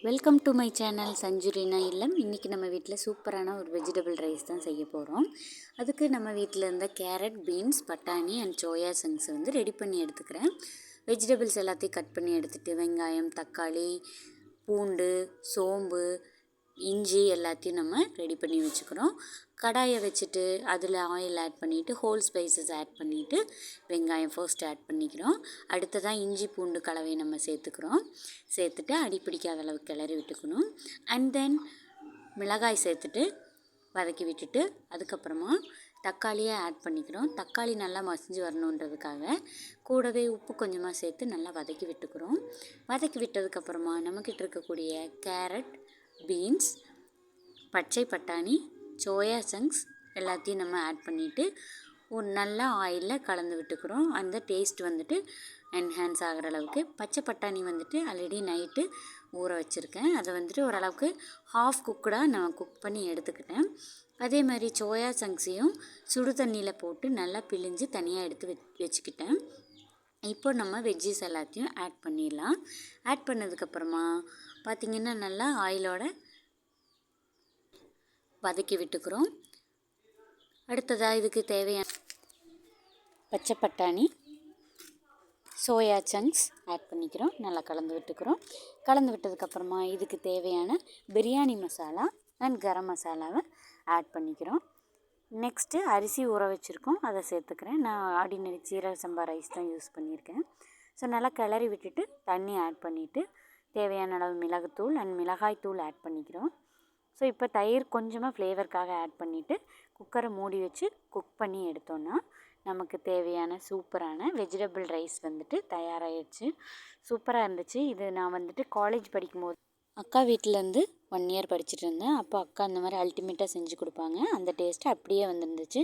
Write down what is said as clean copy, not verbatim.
Welcome to my channel சஞ்சுரினா இல்லம். இன்றைக்கி நம்ம வீட்டில் சூப்பரான ஒரு வெஜிடபிள் ரைஸ் தான் செய்ய போகிறோம். அதுக்கு நம்ம வீட்டில் இருந்த கேரட், பீன்ஸ், பட்டாணி அண்ட் சோயா சங்க்ஸ் ரெடி பண்ணி எடுத்துக்கிறேன். வெஜிடபிள்ஸ் எல்லாத்தையும் கட் பண்ணி எடுத்துகிட்டு வெங்காயம், தக்காளி, பூண்டு, சோம்பு, இஞ்சி எல்லாத்தையும் நம்ம ரெடி பண்ணி வச்சுக்கிறோம். கடாயை வச்சுட்டு அதில் ஆயில் ஆட் பண்ணிவிட்டு ஹோல் ஸ்பைசஸ் ஆட் பண்ணிவிட்டு வெங்காயம் ஃபர்ஸ்ட் ஆட் பண்ணிக்கிறோம். அடுத்ததான் இஞ்சி பூண்டு கலவையை நம்ம சேர்த்துட்டு அடி பிடிக்காத அளவுக்கு கிளறி விட்டுக்கணும். அண்ட் தென் மிளகாய் சேர்த்துட்டு வதக்கி விட்டுட்டு அதுக்கப்புறமா தக்காளியை ஆட் பண்ணிக்கிறோம். தக்காளி நல்லா மசிஞ்சு வரணுன்றதுக்காக கூடவே உப்பு கொஞ்சமாக சேர்த்து நல்லா வதக்கி விட்டுக்கிறோம். வதக்கி விட்டதுக்கப்புறமா நம்மக்கிட்ட இருக்கக்கூடிய கேரட், பீன்ஸ், பச்சை பட்டாணி, சோயா சங்க்ஸ் எல்லாத்தையும் நம்ம ஆட் பண்ணிவிட்டு ஒரு நல்லா ஆயிலில் கலந்து விட்டுக்கிறோம். அந்த டேஸ்ட் என்ஹான்ஸ் ஆகிற அளவுக்கு. பச்சை பட்டாணி ஆல்ரெடி நைட்டு ஊற வச்சுருக்கேன். அதை ஓரளவுக்கு ஹாஃப் குக்குடாக நான் குக் பண்ணி எடுத்துக்கிட்டேன். அதே மாதிரி சோயா சங்க்ஸையும் சுடு தண்ணியில் போட்டு நல்லா பிழிஞ்சு தனியாக எடுத்து வச்சுக்கிட்டேன். இப்போ நம்ம வெஜ்ஜிஸ் எல்லாத்தையும் ஆட் பண்ணிடலாம். ஆட் பண்ணதுக்கப்புறமா பார்த்திங்கன்னா நல்லா ஆயிலோட வதக்கி விட்டுக்கிறோம். அடுத்ததாக இதுக்கு தேவையான பச்சை பட்டாணி, சோயா சங்க்ஸ் ஆட் பண்ணிக்கிறோம். நல்லா கலந்து விட்டுக்கிறோம். கலந்து விட்டதுக்கப்புறமா இதுக்கு தேவையான பிரியாணி மசாலா அண்ட் கரம் மசாலாவை ஆட் பண்ணிக்கிறோம். நெக்ஸ்ட்டு அரிசி ஊற வச்சுருக்கோம், அதை சேர்த்துக்கிறேன். நான் ஆர்டினரி சீரக சம்பா ரைஸ் தான் யூஸ் பண்ணியிருக்கேன். ஸோ நல்லா கிளறி விட்டுட்டு தண்ணி ஆட் பண்ணிவிட்டு தேவையான அளவு மிளகுத்தூள் அண்ட் மிளகாய் தூள் ஆட் பண்ணிக்கிறோம். ஸோ இப்போ தயிர் கொஞ்சமாக ஃப்ளேவருக்காக ஆட் பண்ணிவிட்டு குக்கரை மூடி வச்சு குக் பண்ணி எடுத்தோன்னா நமக்கு தேவையான சூப்பரான வெஜிடபிள் ரைஸ் தயாராகிடுச்சு. சூப்பராக இருந்துச்சு. இது நான் காலேஜ் படிக்கும்போது அக்கா வீட்டிலேருந்து 1 இயர் படிச்சுட்டு இருந்தேன். அப்போ அக்கா அந்த மாதிரி அல்டிமேட்டாக செஞ்சு கொடுப்பாங்க. அந்த டேஸ்ட்டு அப்படியே வந்துருந்துச்சு.